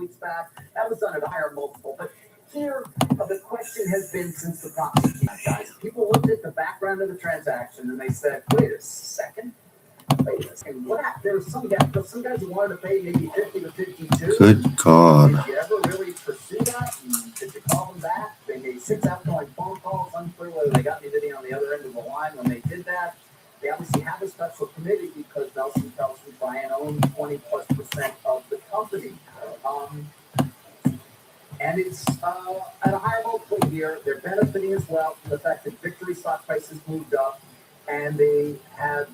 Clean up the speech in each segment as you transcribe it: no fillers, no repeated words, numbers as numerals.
weeks back. That was done at a higher multiple. But here, the question has been since the proxy came out, guys. People looked at the background of the transaction and they said, wait a second. What happened? There were some guys who wanted to pay maybe 50 to 52. Good God. Did you ever really pursue that? Did you call them back? They made 6 outgoing phone calls. Unclear whether they got anybody on the other end of the line when they did that. They obviously have a special committee because Nelson Peltz and Brian own 20+% of the company. And it's at a higher multiple here. They're benefiting as well from the fact that Victory stock prices moved up, and they have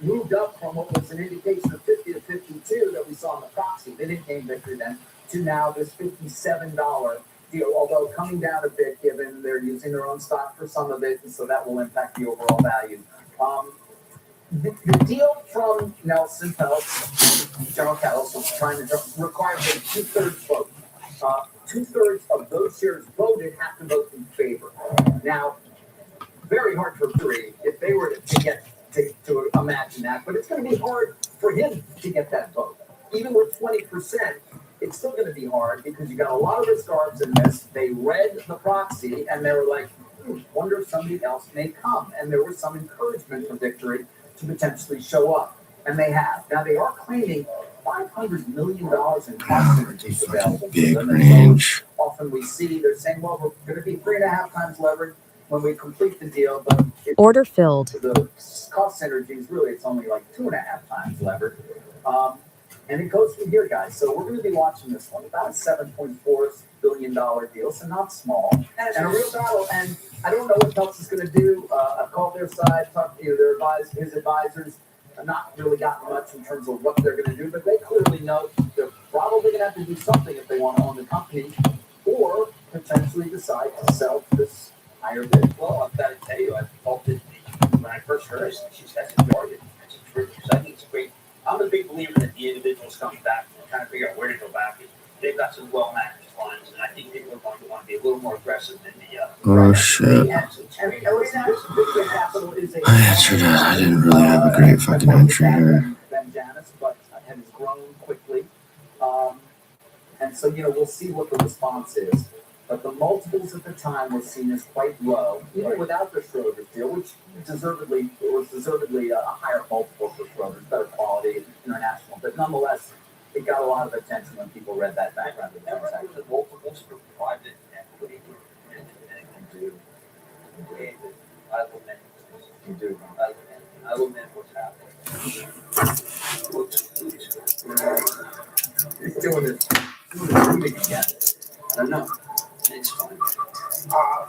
moved up from what was an indication of 50 to 52 that we saw in the proxy. They didn't name Victory then, to now this $57 deal, although coming down a bit given they're using their own stock for some of it, and so that will impact the overall value. The deal from Nelson Peltz, General Catalyst, was trying to require a 2/3 vote. 2/3 of those shares voted have to vote in favor. Now, very hard for Victory if they were to get to imagine that, but it's going to be hard for him to get that vote. Even with 20%, it's still going to be hard because you got a lot of risk arbs in this. They read the proxy and they were like, wonder if somebody else may come. And there was some encouragement from Victory to potentially show up. And they have. Now they are claiming $500 million in cost synergies available. Big range. Often we see they're saying, well, we're going to be 3.5 times leverage when we complete the deal, but order filled. The cost synergies, really, it's only like 2.5 times levered. And it goes from here, guys. So we're going to be watching this one. About a $7.4 billion deal, so not small. And a real battle. And I don't know what Peltz is going to do. I've called their side, talked to his advisors. I've not really gotten much in terms of what they're going to do, but they clearly know they're probably going to have to do something if they want to own the company, or potentially decide to sell to this higher bid. Well, I've got to tell you, I thought that when I first heard it, that's a target. So I think it's great. I'm a big believer that the individuals coming back and trying to figure out where to go back. They've got some well-managed funds, and I think people are going to want to be a little more aggressive than the. Oh, shit. I answered it. I didn't really have a great fucking entry here. But has grown quickly. And so, we'll see what the response is. But the multiples at the time were seen as quite low, even without the Schroeder's deal, which was deservedly a higher multiple for Schroeder's, better quality, international. But nonetheless, it got a lot of attention when people read that background of the transaction. The multiples for private equity and do. You do. I will admit what's happening. He's doing this again. I don't know. It's fine.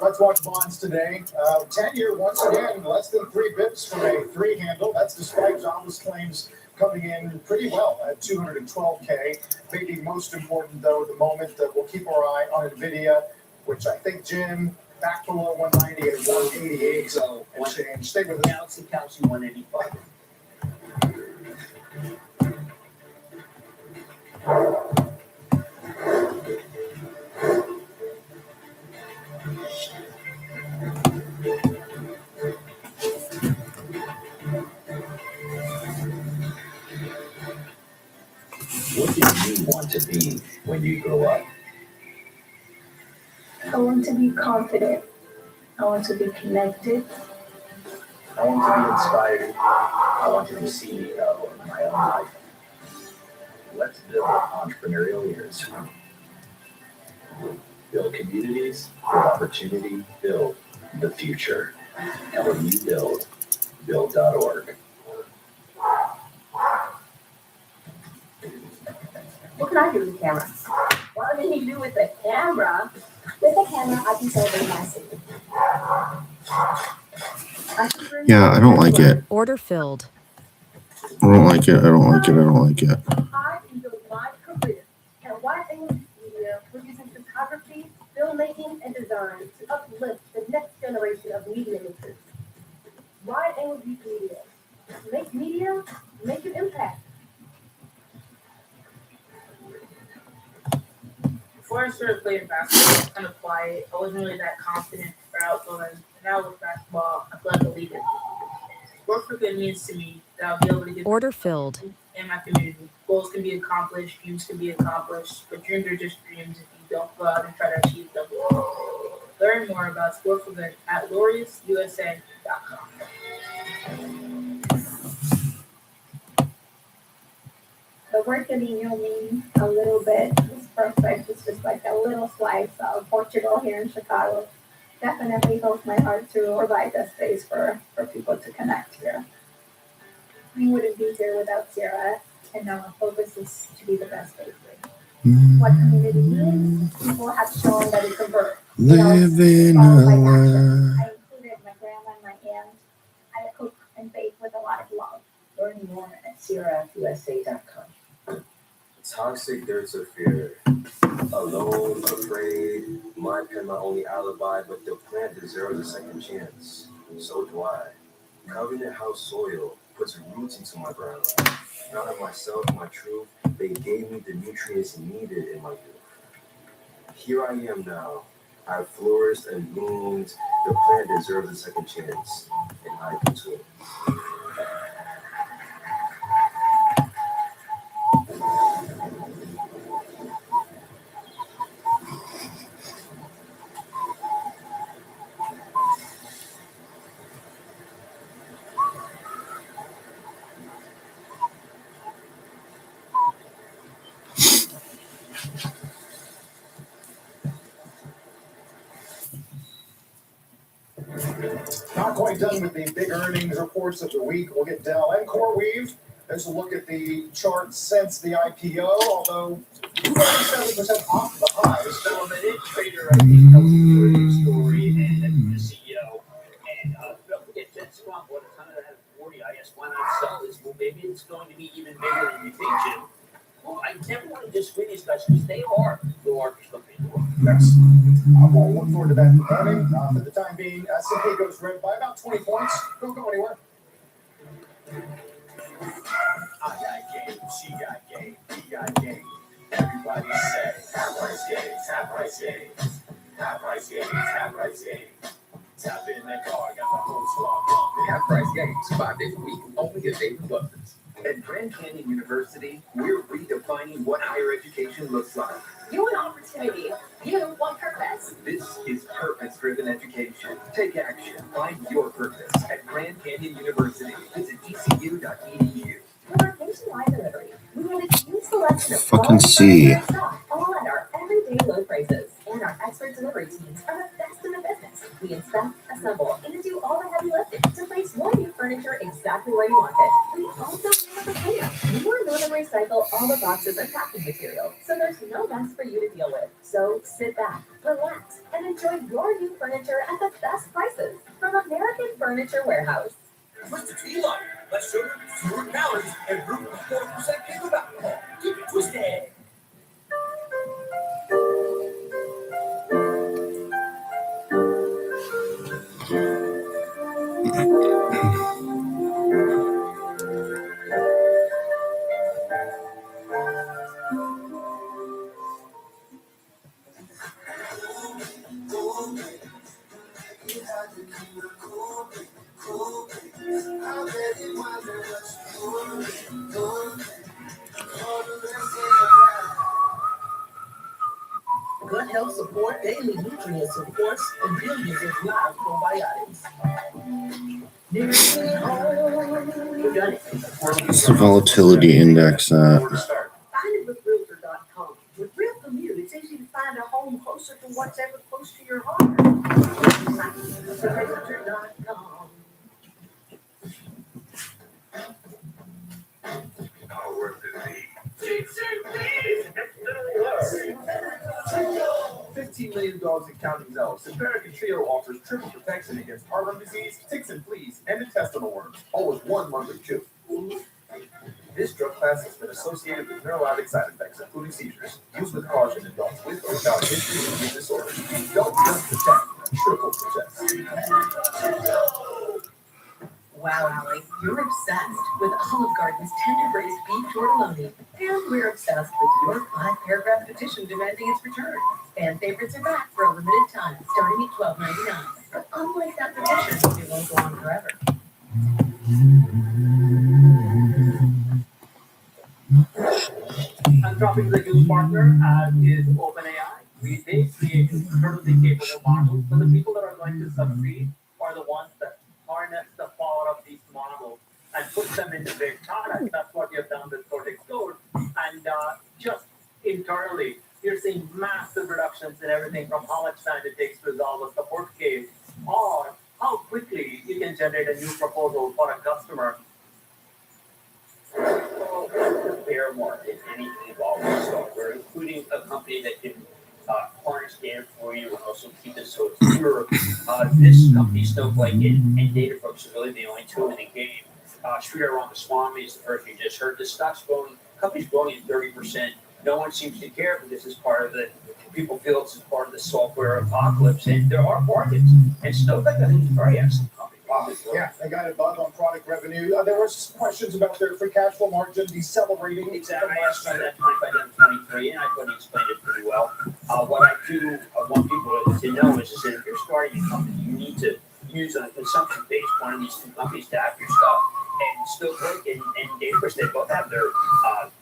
Let's watch bonds today. 10-year, once again, less than 3 bips from a 3 handle. That's despite jobless claims coming in pretty well at 212K. Maybe most important, though, the moment that we'll keep our eye on NVIDIA, which I think, Jim, back below 190 at 188. So, and change. Stay with us. Galaxy 185. What do you want to be when you grow up? I want to be confident. I want to be connected. I want to be inspired. I want to be CEO of my own life. Let's build entrepreneurial years. Build communities, build opportunity, build the future. And when you build, build.org. What can I do with the camera? What can you do with the camera? With the camera, I can celebrate my city. Yeah, I don't like it. Order filled. I don't like it. I don't like it. I don't like it. I enjoy my career and what I do media, producing photography, filmmaking, and design to uplift the next generation of media makers. Wide angle view media. Make media, make an impact. Before I started playing basketball, I was kind of quiet. I wasn't really that confident or outgoing. Now with basketball, I feel like a leader. Sports really means to me that I'll be able to give order filled in my community. goals can be accomplished, dreams can be accomplished, but dreams are just dreams if you don't go out and try to achieve them. Learn more about sports event at glorioususa.com. The word Camino means a little bit. This prospect is just like a little slice of Portugal here in Chicago. Definitely holds my heart to provide a space for people to connect here. We wouldn't be here without Sierra, and now our focus is to be the best bakery. What community means, people have shown that it can work. Living Followed by a action. lie. I included my grandma and my aunt. I cook and bake with a lot of love. Learn more at SierraUSA.com. Toxic dirts of fear. Alone, afraid, my pen my only alibi, but the plant deserves a second chance. So do I. Covenant house soil puts roots into my ground. Not of myself, my truth, they gave me the nutrients needed in my youth. Here I am now. I've flourished and bloomed. The plant deserves a second chance, and I do too. Not quite done with the big earnings reports of the week. We'll get Dell and CoreWeave. There's a look at the chart since the IPO, although 37% off the highs. So the niche trader, I think, tells a good story, and the CEO. And don't forget, Jen Swamp, what a ton of that at 40. I asked, why not sell this? Well, maybe it's going to be even bigger than you think, Jim. Well, I never want to disagree these guys because they are the largest company in the world. Yes. We'll look forward to that in the morning. For the time being, S&P goes red by about 20 points. Don't go anywhere. I got game, she got game, he got game. Everybody say, half price games, half price games, half price games, half price games. Tap in that car, got the whole squad pumping. Half price games, 5 days a week, only at Dave & Buster's. At Grand Canyon University, we're redefining what higher education looks like. You want opportunity. You want purpose. This is purpose-driven education. Take action. Find your purpose at Grand Canyon University. Visit ecu.edu. With our nationwide delivery, we have a huge selection of Fucking quality see. furniture and stock, all at our everyday low prices. And our expert delivery teams are the best in the business. We inspect, assemble, and do all the heavy lifting to place your new furniture exactly where you want it. We also have a cleanup. We're going to recycle all the boxes and packing material, so there's no mess for you to deal with. So sit back, relax, and enjoy your new furniture at the best prices from American Furniture Warehouse. Twisted Tea Light. Let's show you fewer calories and root 4% cake of alcohol. Keep it twisted. Gut health support, daily nutrient supports, and billions of live probiotics. What's the volatility index at? Find it with Realtor.com. With Real Commute, it's easy to find a home closer to what's ever close to your heart. Realtor.com. How worth it be? $15 million in counting though. Simparica Trio offers triple protection against heartworm disease, ticks and fleas, and intestinal worms, all with one monthly chew. This drug class has been associated with neurologic side effects, including seizures. Use with caution in adults with or without history of these disorders. Don't just protect, triple protect. Wow, Allie, you're obsessed with Olive Garden's tender braised beef tortelloni. And we're obsessed with your 5-paragraph petition demanding its return. Fan favorites are back for a limited time, starting at $12.99. But unlike that petition, it won't go on forever. Anthropic is a huge partner, as is OpenAI. They create incredibly capable models, but the people that are going to succeed are the ones that harness the power of these models and put them into their products. That's what you've done with Cortex Code. And just internally, you're seeing massive reductions in everything from how much time it takes to resolve a support case or how quickly you can generate a new proposal for a customer. Well, the bear market, anything involved with software, including a company that can harness data for you and also keep it so it's pure. This company, Snowflake and Databricks, are really the only two in the game. Sridhar Ramaswamy is the person you just heard. The stock's growing, company's growing at 30%. No one seems to care, but this is part of the, people feel this is part of the software apocalypse, and there are markets. And Snowflake, I think, is a very excellent company. Yeah, they got above on product revenue. There was questions about their free cash flow margin decelerating. Exactly. I asked about that 25 down to 23, and I thought he explained it pretty well. What I do want people to know is that if you're starting a company, you need to use on a consumption-based one of these two companies to have your stuff. And Snowflake and Databricks, they both have their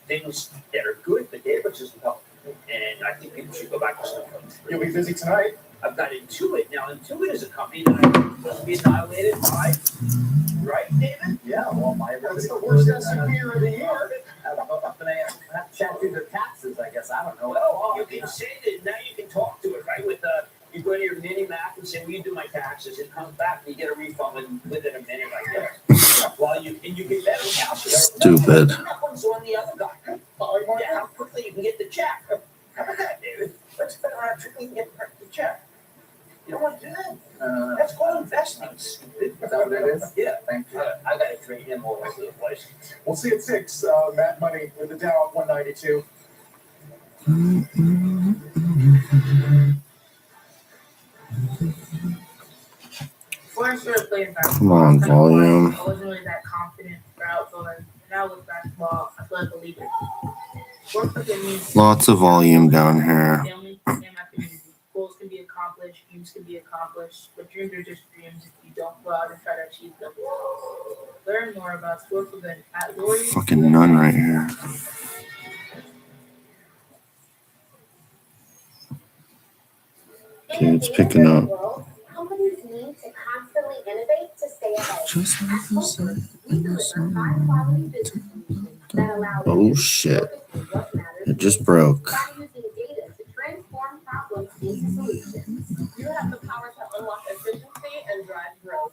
things that are good, but Databricks isn't helpful. And I think people should go back to Snowflake. You'll be busy tonight. I've got Intuit. Now, Intuit is a company that I think must be annihilated by, right, David? Yeah, well, That's the worst S&P of the year. Up and I have to chat through their taxes, I guess. I don't know. Well, you can say that now you can talk to it, right? With you go to your mini Mac and say, "Will you do my taxes?" It comes back and you get a refund within a minute, like that. Well, you can better calculate. Stupid. That one's on the other guy. Yeah, how quickly you can get the check. How about that, David? Let's spend around quickly and get the check. You don't want to do that? That's called investing, stupid. Is that what it is? Yeah. Thank you. I got to trade him all over the place. We'll see at 6. Mad Money with the Dow at 192. Before I started playing basketball, Come on, volume. I wasn't really that confident or outgoing. Now with basketball, I feel like a leader. Work with it means Lots of volume down here. family and my community. Goals can be accomplished, dreams can be accomplished, but dreams are just dreams if you don't go out and try to achieve them. Learn more about sports event at Lori's. Fucking none right here. Okay, it's picking up. Companies need to constantly innovate to stay ahead. Just like At you Hopper, said. we deliver high-quality business solutions that allow Oh you to shit. focus on what matters It just broke. by using data to transform problems into solutions. You have the power to unlock efficiency and drive growth.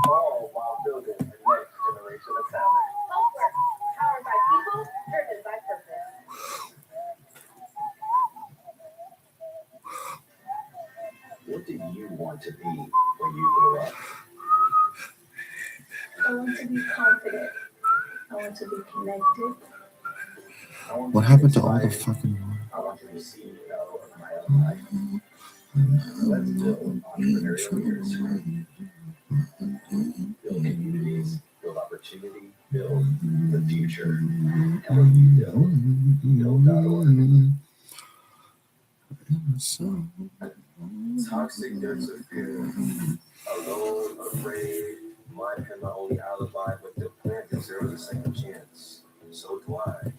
Oh, while building the next generation of talent. Software, powered by people, driven by purpose. What do you want to be when you grow up? I want to be confident. I want to be connected. What happened to all the fucking... I want to be CEO of my own life. Let's build entrepreneurial leaders. Build communities, build opportunity, build the future. And when you build.org. Toxic debts of fear. Alone, afraid, my pen my only alibi, but the plant deserves a second chance. So do I.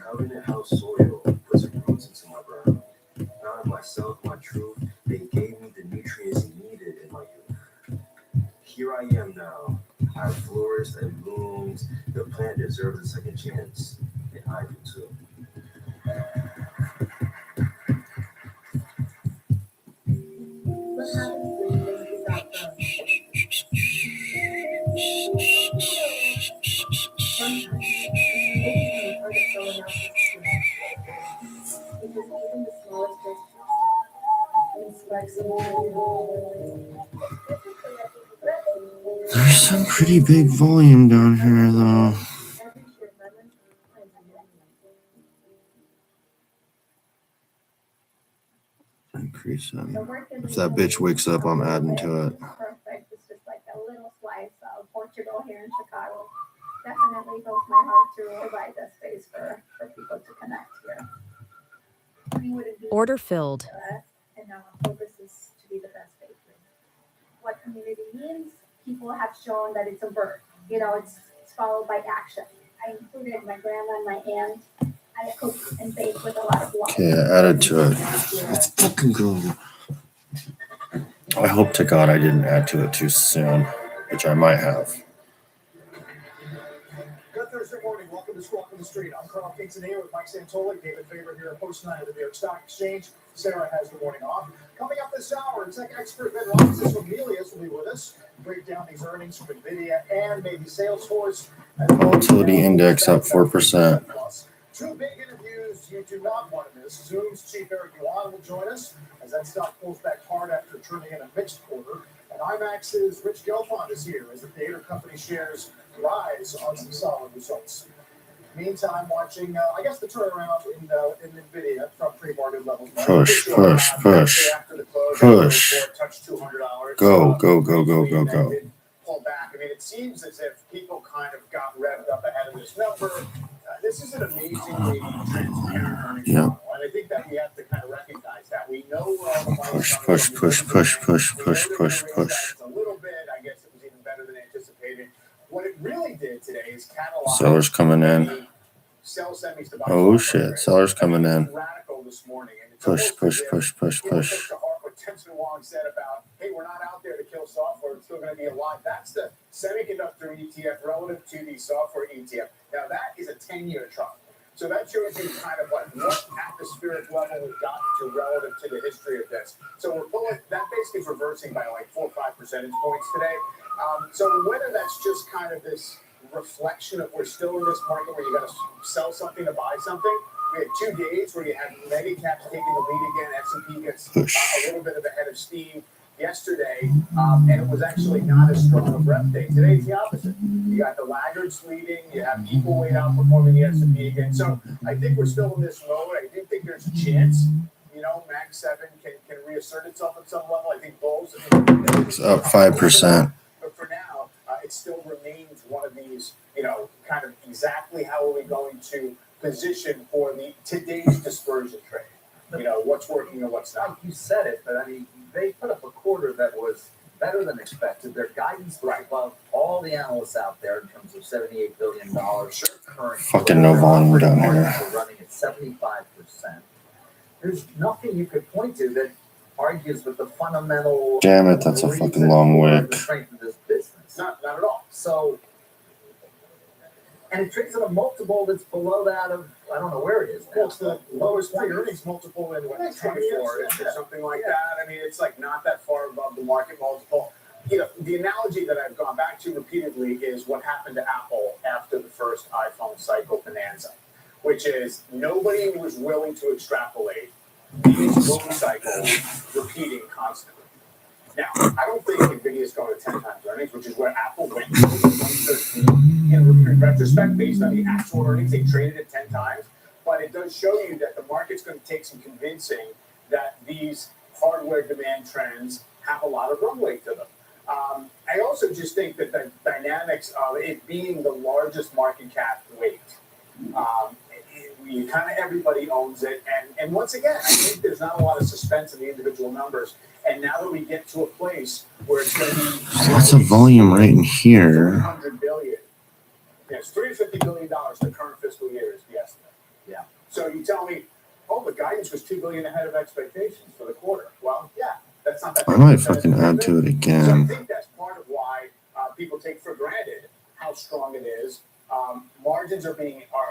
Covenant house soil puts roots into my ground. Found myself, my truth. They gave me the nutrients needed in my youth. Here I am now. I flourished and bloomed. The plant deserves a second chance, and I do too. What happens when you make these outcomes? Sometimes it can be part of someone else's experience. Because even the smallest gesture sparks a There's some pretty big volume down here, though. Every shared moment plants a new Increase that. The work in If that bitch wakes up, I'm adding to it. Perfect. It's just like a little slice of Portugal here in Chicago. Definitely goes my heart to provide that space for people to connect here. We wouldn't be Order filled. and our focus is to be the best bakery. What community means, people have shown that it's a verb. You know, it's followed by action. I included my grandma and my aunt I hope and bake with a lot of love. Okay, I added to it. Let's fucking go. I hope to God I didn't add to it too soon, which I might have. Good Thursday morning. Welcome to Squawk on the Street. I'm Carl Quintanilla with Mike Santoli, David Faber here at Post 9 of the New York Stock Exchange. Sarah has the morning off. Coming up this hour, tech expert Ben Robinson from Helios will be with us. Break down these earnings from NVIDIA and maybe Salesforce. Volatility index up 4%. Two big interviews you do not want to miss. Zoom's chief Eric Yuan will join us as that stock pulls back hard after turning in a mixed quarter. And IMAX's Rich Gelfond is here as the data company shares rise on some solid results. Meantime, watching, I guess, the turnaround in NVIDIA from pre-market levels. Push. After the close, Push. touched $200. Go. Pull back. I mean, it seems as if people kind of got revved up ahead of this number. This is an amazingly transparent earnings model, and I think that we have to kind of recognize that. We know where all the money is coming from. Push. A little bit, I guess it was even better than anticipated. What it really did today is catalyze. Sellers coming in. Sell semis to buy. Oh shit, sellers coming in. Radical this morning. And Push. What Jensen Huang said about, hey, we're not out there to kill software, it's still going to be alive. That's the semiconductor ETF relative to the software ETF. Now, that is a 10-year chart. So that shows you kind of like what atmospheric level we've gotten to relative to the history of this. So we're pulling, that basically is reversing by like 4 or 5 percentage points today. So whether that's just kind of this reflection of we're still in this market where you got to sell something to buy something. We had 2 days where you had many caps taking the lead again. S&P gets a little bit of a head of steam yesterday, and it was actually not as strong a rep day. Today it's the opposite. You got the laggards leading. You have equal weight outperforming the S&P again. So I think we're still in this mode. I do think there's a chance. You know, Mag 7 can reassert itself at some level. I think Bulls. It's up 5%. But for now, it still remains one of these, you know, kind of exactly how are we going to position for today's dispersion trade. You know, what's working and what's not. You said it, but I mean, they put up a quarter that was better than expected. Their guidance was above all the analysts out there in terms of $78 billion. Current Fucking no volume down here. We're running at 75%. There's nothing you could point to that argues with the fundamental. Damn it, that's a fucking long wick. The strength of this business. Not at all. So, and it trades at a multiple that's below that of, I don't know where it is now. Well, it's the lowest pre-earnings multiple in what, 24 or something like that. I mean, it's like not that far above the market multiple. You know, the analogy that I've gone back to repeatedly is what happened to Apple after the first iPhone cycle bonanza, which is nobody was willing to extrapolate these boom cycles repeating constantly. Now, I don't think NVIDIA is going to 10 times earnings, which is where Apple went in 2013. In retrospect, based on the actual earnings, they traded at 10 times. But it does show you that the market's going to take some convincing that these hardware demand trends have a lot of runway to them. I also just think that the dynamics of it being the largest market cap weight, kind of everybody owns it. And once again, I think there's not a lot of suspense in the individual numbers. And now that we get to a place where it's going to be Lots of volume right in here. $100 billion. Yes, $350 billion the current fiscal year is the estimate. Yeah. So you tell me, oh, the guidance was $2 billion ahead of expectations for the quarter. Well, yeah, that's not that. I might fucking add to it So I again. think that's part of why people take for granted how strong it is. Margins are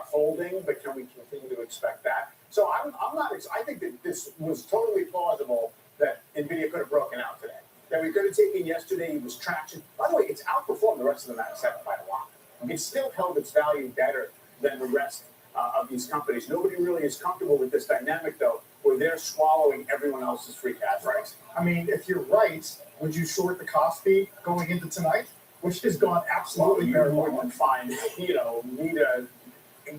holding, but can we continue to expect that? So I'm not. I think that this was totally plausible that NVIDIA could have broken out today. That we could have taken yesterday was traction. By the way, it's outperformed the rest of the Mag 7 by a lot. It still held its value better than the rest of these companies. Nobody really is comfortable with this dynamic, though, where they're swallowing everyone else's free cash flows. I mean, if you're right, would you short the Kospi going into tonight? Which has gone absolutely very well. You wouldn't find, me to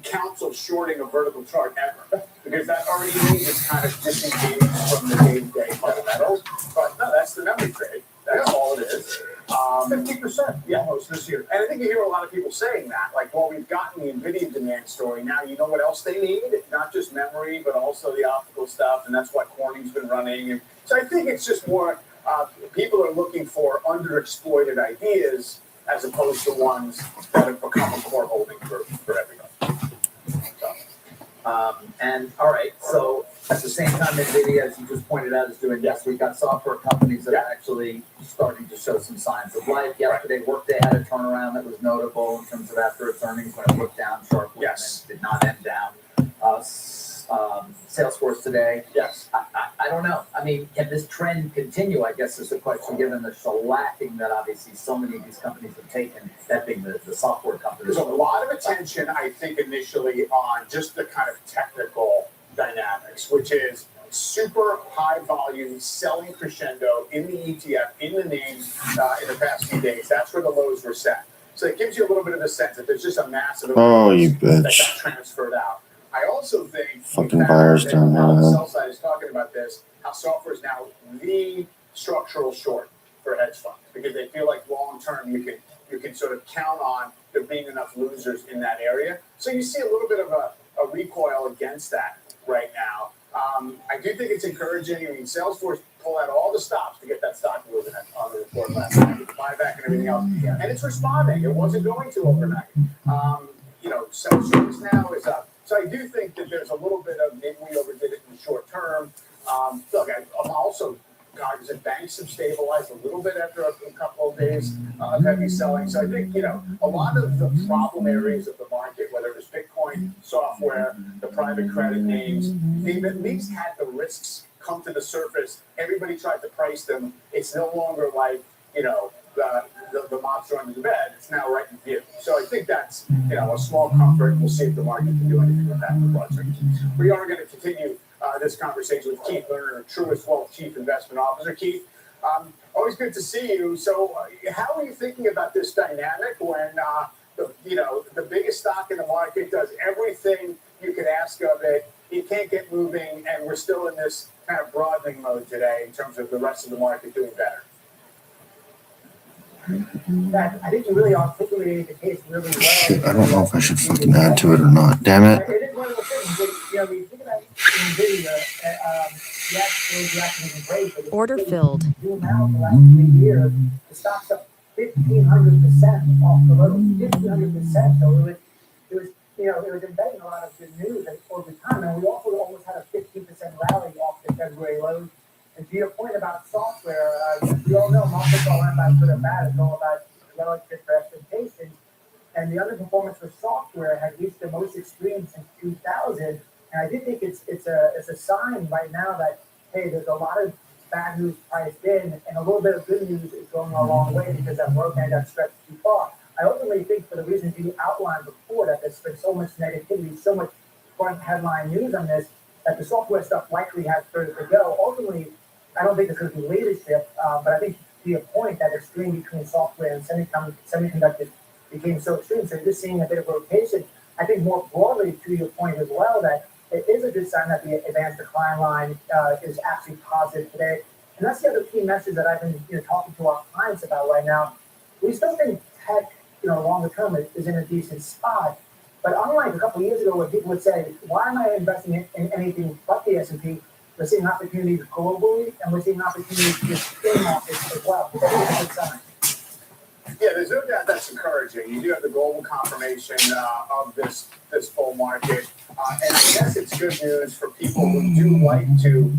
counsel shorting a vertical chart ever, because that already means it's kind of disengaged from the day-to-day fundamentals. But no, that's the memory trade. That's all it is. 50%, almost this year. And I think you hear a lot of people saying that, like, well, we've gotten the NVIDIA demand story. Now you know what else they need? Not just memory, but also the optical stuff, and that's what Corning's been running. And so I think it's just more people are looking for underexploited ideas as opposed to ones that have become a core holding for everybody. So. And all right, so at the same time, NVIDIA, as you just pointed out, is doing this. We've got software companies that are actually starting to show some signs of life. Yesterday, Workday had a turnaround that was notable in terms of after its earnings when it looked down sharply and did not end down. Salesforce today. Yes. I don't know. I mean, can this trend continue? I guess is the question, given the shellacking that obviously so many of these companies have taken, that being the software companies. There's a lot of attention, I think, initially on just the kind of technical dynamics, which is super high volume selling crescendo in the ETF, in the name in the past few days. That's where the lows were set. So it gives you a little bit of a sense that there's just a massive Oh, you that bitch. got transferred out. I also think Fucking virus down there, the man. sell side is talking about this, how software is now the structural short for hedge funds because they feel like long term you can sort of count on there being enough losers in that area. So you see a little bit of a recoil against that right now. I do think it's encouraging. I mean, Salesforce pulled out all the stops to get that stock moving on the report last night, with the buyback and everything else, and it's responding. It wasn't going to overnight. Salesforce now is up. So I do think that there's a little bit of maybe we overdid it in the short term. Look, I'm also cognizant banks have stabilized a little bit after a couple of days of heavy selling. So I think, a lot of the problem areas of the market, whether it was Bitcoin, software, the private credit names, they've at least had the risks come to the surface. Everybody tried to price them. It's no longer like, the monster under the bed. It's now right in view. So I think that's, a small comfort. We'll see if the market can do anything with that. We are going to continue this conversation with Keith Lerner, Truist Wealth Chief Investment Officer. Keith, always good to see you. So how are you thinking about this dynamic when the biggest stock in the market does everything you could ask of it? You can't get moving, and we're still in this kind of broadening mode today in terms of the rest of the market doing better. I think you really articulated the case really well. Shit, I don't know if I should fucking add to it or not. Damn it. It is one of those things that, you think about NVIDIA, yes, those reactions have been great, but Order filled. Zoom out the last 3 years, the stock's up 1,500% off the low, 1,500%. So it was embedding a lot of good news over time, and we also almost had a 15% rally off the February lows. And to your point about software, we all know markets all about good or bad. It's all about relative to expectations. And the underperformance for software had reached the most extreme since 2000. And I do think it's a sign right now that, hey, there's a lot of bad news priced in, and a little bit of good news is going a long way because that roadmap got stretched too far. I ultimately think for the reasons you outlined before, that there's been so much negativity, so much front headline news on this, that the software stuff likely has further to go. Ultimately, I don't think it's going to be leadership, but I think to your point, that extreme between software and semiconductors became so extreme. So you're just seeing a bit of rotation. I think more broadly, to your point as well, that it is a good sign that the advanced decline line is actually positive today. And that's the other key message that I've been talking to our clients about right now. We still think tech, longer term is in a decent spot. But unlike a couple of years ago where people would say, why am I investing in anything but the S&P? We're seeing opportunities globally, and we're seeing opportunities in markets as well. So that's a good sign. Yeah, there's no doubt that's encouraging. You do have the global confirmation of this bull market, and I guess it's good news for people who do like to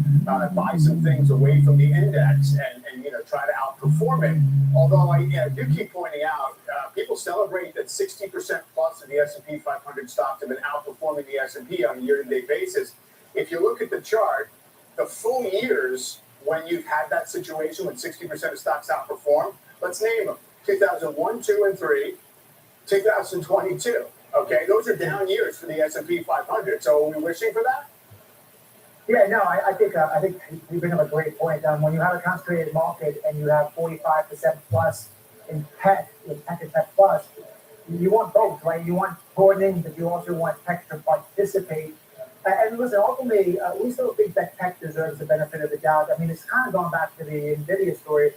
buy some things away from the index and try to outperform it. Although I do keep pointing out, people celebrate that 60% plus of the S&P 500 stocks have been outperforming the S&P on a year-to-date basis. If you look at the chart, the full years when you've had that situation when 60% of stocks outperform, let's name them. 2001, 2, and 3, 2022. Okay, those are down years for the S&P 500. So are we wishing for that? Yeah, no, I think you bring up a great point. When you have a concentrated market and you have 45% plus in tech, and tech plus, you want both, right? You want broadening, but you also want tech to participate. And listen, ultimately, we still think that tech deserves the benefit of the doubt. I mean, it's kind of going back to the NVIDIA story.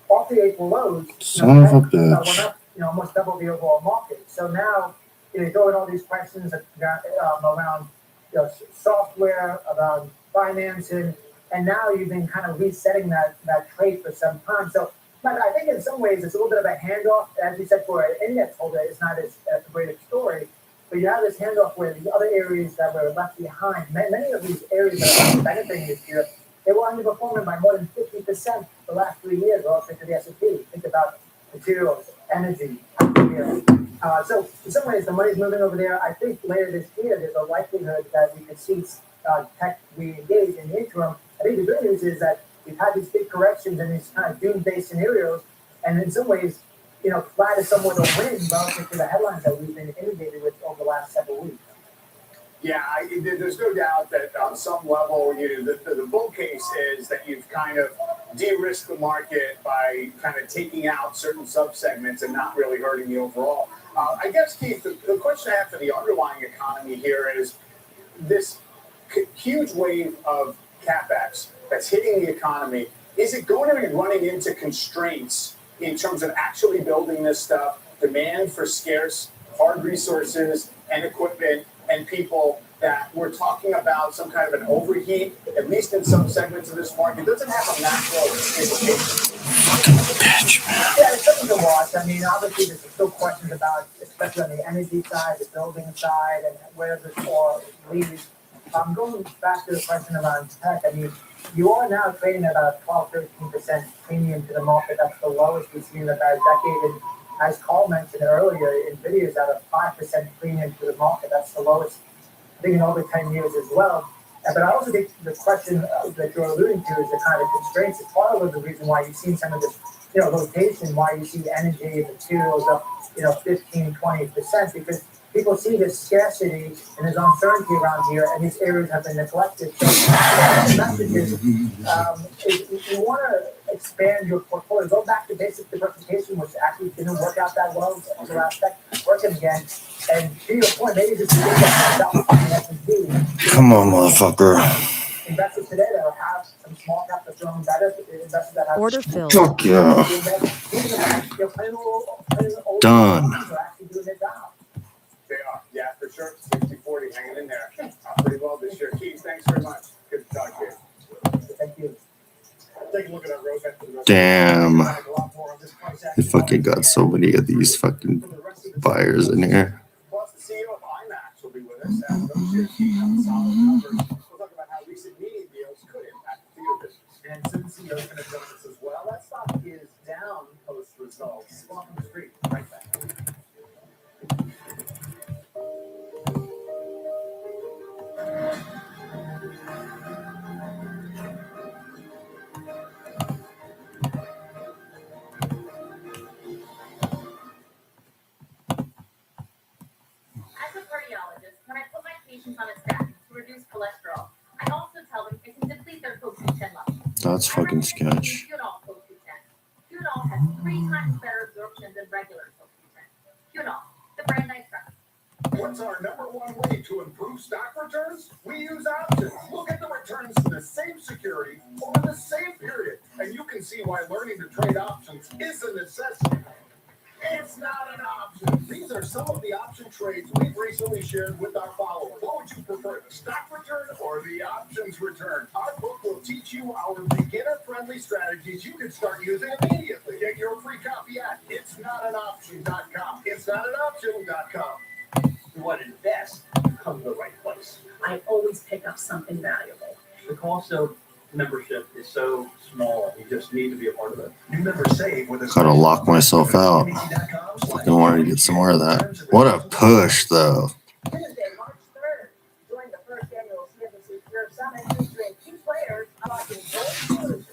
Off the April lows, Son of a bitch. went up, almost double the overall market. So now, you throw in all these questions around software, around financing, and now you've been kind of resetting that trade for some time. So, but I think in some ways it's a little bit of a handoff. As you said, for an index holder, it's not as great a story. But you have this handoff where the other areas that were left behind, many of these areas that are benefiting this year, they were underperforming by more than 50% the last 3 years relative to the S&P. Think about materials, energy, so in some ways, the money's moving over there. I think later this year, there's a likelihood that we could see tech re-engage in the interim. I think the good news is that we've had these big corrections and these kind of doom-based scenarios, and in some ways, flat is somewhat a win relative to the headlines that we've been inundated with over the last several weeks. Yeah, there's no doubt that on some level, the bull case is that you've kind of de-risked the market by kind of taking out certain subsegments and not really hurting the overall. I guess, Keith, the question I have for the underlying economy here is this huge wave of CapEx that's hitting the economy. Is it going to be running into constraints in terms of actually building this stuff, demand for scarce hard resources and equipment and people, that we're talking about some kind of an overheat, at least in some segments of this market? Does it have a macro implication? Bitch, man. Yeah, it's something to watch. I mean, obviously, there's still questions about, especially on the energy side, the building side, and where this all leads. Going back to the question around tech, I mean, you are now trading at about 12-13% premium to the market. That's the lowest we've seen in about a decade. And as Carl mentioned earlier, NVIDIA is at a 5% premium to the market. That's the lowest, I think, in over 10 years as well. But I also think the question that you're alluding to is the kind of constraints. It's part of the reason why you've seen some of this, rotation, why you see energy and materials up, 15-20%, because people see this scarcity and there's uncertainty around here, and these areas have been neglected. So the message is, if you want to expand your portfolio, go back to basic diversification, which actually didn't work out that well until last tech working again. And to your point, maybe just S&P. Come on, motherfucker. Investors today that have some small caps that are doing better, investors that have Order filled. Fuck yeah. Done. They are, yeah, for sure. 60-40 hanging in there pretty well this year. Keith, thanks very much. Good to talk to you. Thank you. Take a look at our roadmap for the rest Damn. of the day. They fucking got so many of these fucking buyers in here. Plus, the CEO of IMAX will be with us. As those shares keep having solid numbers. We'll talk about how recent media deals could impact the theater business. And Citizen CEO is going to join us as well. That stock is down post results. Welcome to the street. Right back. As a cardiologist, when I put my patients on a statin to reduce cholesterol, I also tell them it can deplete their CoQ10 levels. That's fucking sketch. Qunol CoQ10. Qunol has 3 times better absorption than regular CoQ10. Qunol, the brand I trust. What's our #1 way to improve stock returns? We use options. We'll get the returns for the same security over the same period. And you can see why learning to trade options is a necessity. It's not an option. These are some of the option trades we've recently shared with our followers. What would you prefer, the stock return or the options return? Our book will teach you our beginner-friendly strategies you can start using immediately. Get your free copy at itsnotanoption.com. Itsnotanoption.com. You want to invest, come to the right place. I always pick up something valuable. The cost of membership is so small, you just need to be a part of it. New members save with a Gotta lock myself out. Fucking wanted to get some more of that. What a push, though. Tuesday, March 3rd, join the first annual CFC Pure Summit featuring 2 players unlocking gold shoes